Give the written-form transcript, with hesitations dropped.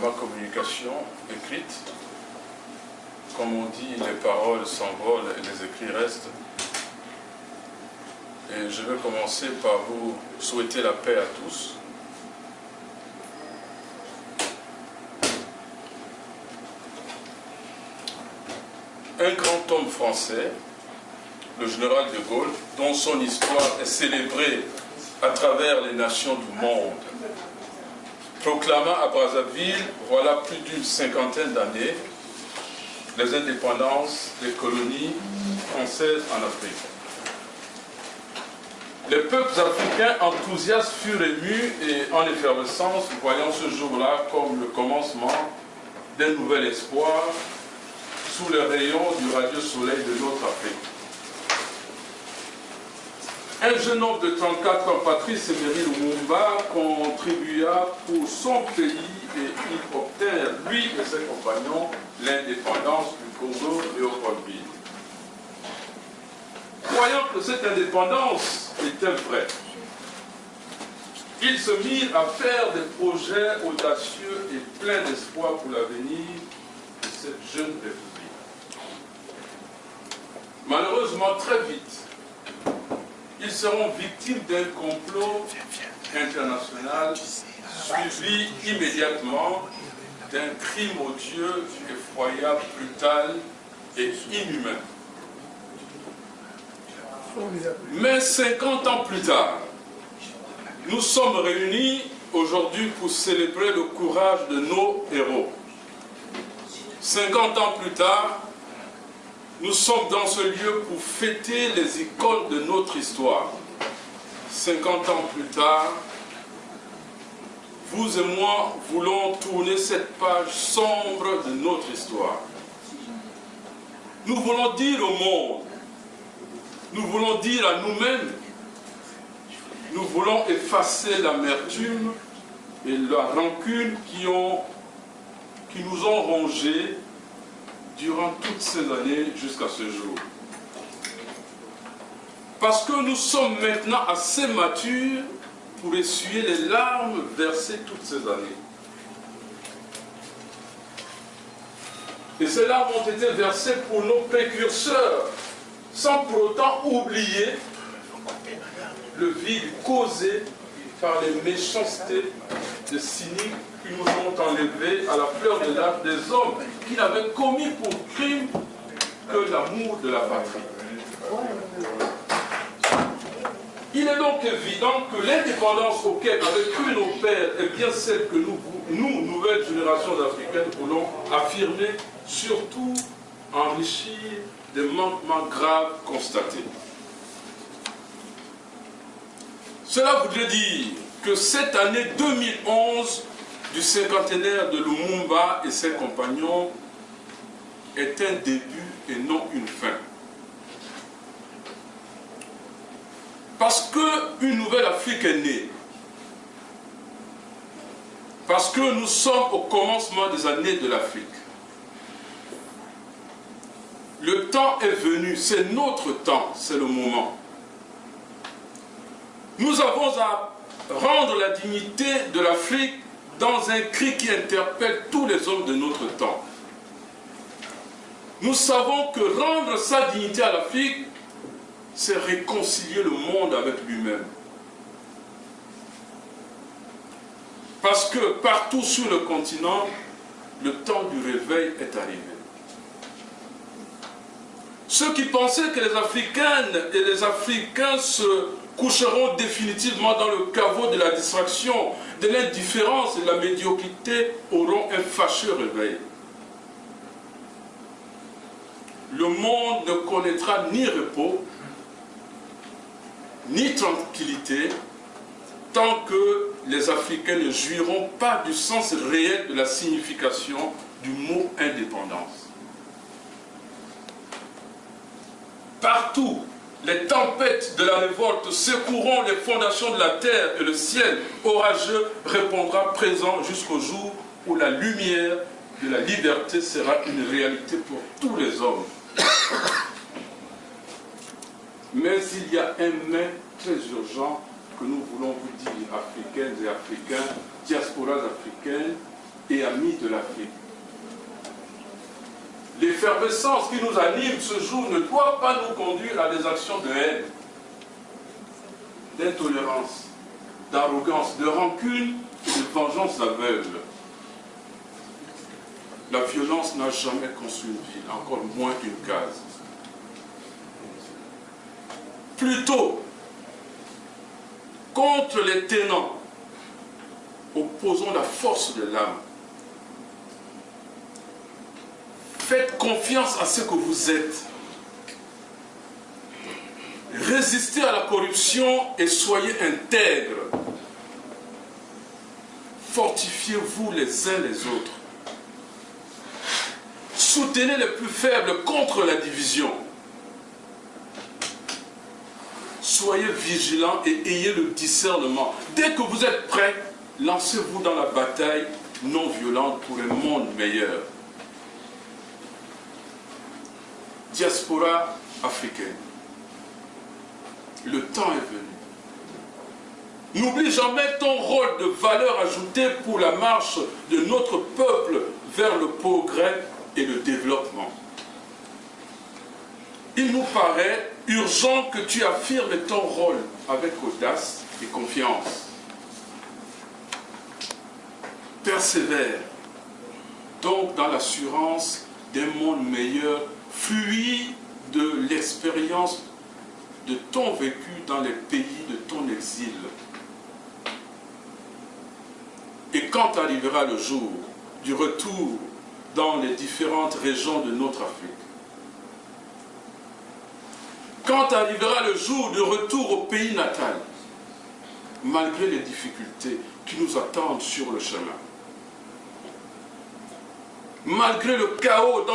ma communication écrite. Comme on dit, les paroles s'envolent et les écrits restent. Et je vais commencer par vous souhaiter la paix à tous. Un grand homme français, le général de Gaulle, dont son histoire est célébrée à travers les nations du monde, proclama à Brazzaville, voilà plus d'une cinquantaine d'années, les indépendances des colonies françaises en Afrique. Les peuples africains enthousiastes furent émus et en effervescence, voyant ce jour-là comme le commencement d'un nouvel espoir sous les rayons du radieux soleil de notre Afrique. Un jeune homme de 34 ans, Patrice Emery Lumumba, contribua pour son pays et il obtint, lui et ses compagnons, l'indépendance du Congo-Léopoldville. Croyant que cette indépendance était vraie, ils se mirent à faire des projets audacieux et pleins d'espoir pour l'avenir de cette jeune république. Malheureusement, très vite, ils seront victimes d'un complot international suivi immédiatement d'un crime odieux, effroyable, brutal et inhumain. Mais 50 ans plus tard, nous sommes réunis aujourd'hui pour célébrer le courage de nos héros. 50 ans plus tard, nous sommes dans ce lieu pour fêter les icônes de notre histoire. 50 ans plus tard, vous et moi voulons tourner cette page sombre de notre histoire. Nous voulons dire au monde, nous voulons dire à nous-mêmes, nous voulons effacer l'amertume et la rancune qui nous ont rongés durant toutes ces années jusqu'à ce jour. Parce que nous sommes maintenant assez matures pour essuyer les larmes versées toutes ces années. Et ces larmes ont été versées pour nos précurseurs, sans pour autant oublier le vide causé par les méchancetés de cyniques qui nous ont enlevés à la fleur de l'âge des hommes qui n'avaient commis pour crime que l'amour de la patrie. Il est donc évident que l'indépendance auquel avaient cru nos pères est bien celle que nous, nouvelles générations d'Africains, voulons affirmer, surtout enrichir des manquements graves constatés. Cela voudrait dire que cette année 2011 du cinquantenaire de Lumumba et ses compagnons est un début et non une fin. Parce qu'une nouvelle Afrique est née. Parce que nous sommes au commencement des années de l'Afrique. Le temps est venu, c'est notre temps, c'est le moment. Nous avons à rendre la dignité de l'Afrique dans un cri qui interpelle tous les hommes de notre temps. Nous savons que rendre sa dignité à l'Afrique, c'est réconcilier le monde avec lui-même. Parce que partout sur le continent, le temps du réveil est arrivé. Ceux qui pensaient que les Africaines et les Africains se coucheront définitivement dans le caveau de la distraction, de l'indifférence et de la médiocrité auront un fâcheux réveil. Le monde ne connaîtra ni repos, ni tranquillité, tant que les Africains ne jouiront pas du sens réel de la signification du mot indépendance. Partout, les tempêtes de la révolte secoueront les fondations de la terre et le ciel orageux répondra présent jusqu'au jour où la lumière de la liberté sera une réalité pour tous les hommes. Mais il y a un mais très urgent que nous voulons vous dire, Africaines et Africains, diasporas africaines, et amis de l'Afrique. L'effervescence qui nous anime ce jour ne doit pas nous conduire à des actions de haine, d'intolérance, d'arrogance, de rancune et de vengeance aveugle. La violence n'a jamais construit une ville, encore moins une case. Plutôt, contre les tenants, opposons la force de l'âme. Faites confiance à ce que vous êtes. Résistez à la corruption et soyez intègres. Fortifiez-vous les uns les autres. Soutenez les plus faibles contre la division. Soyez vigilants et ayez le discernement. Dès que vous êtes prêts, lancez-vous dans la bataille non violente pour un monde meilleur. Diaspora africaine, le temps est venu. N'oublie jamais ton rôle de valeur ajoutée pour la marche de notre peuple vers le progrès et le développement. Il nous paraît urgent que tu affirmes ton rôle avec audace et confiance. Persévère donc dans l'assurance d'un monde meilleur, fruit de l'expérience de ton vécu dans les pays de ton exil. Et quand arrivera le jour du retour dans les différentes régions de notre Afrique, quand arrivera le jour du retour au pays natal, malgré les difficultés qui nous attendent sur le chemin, malgré le chaos dans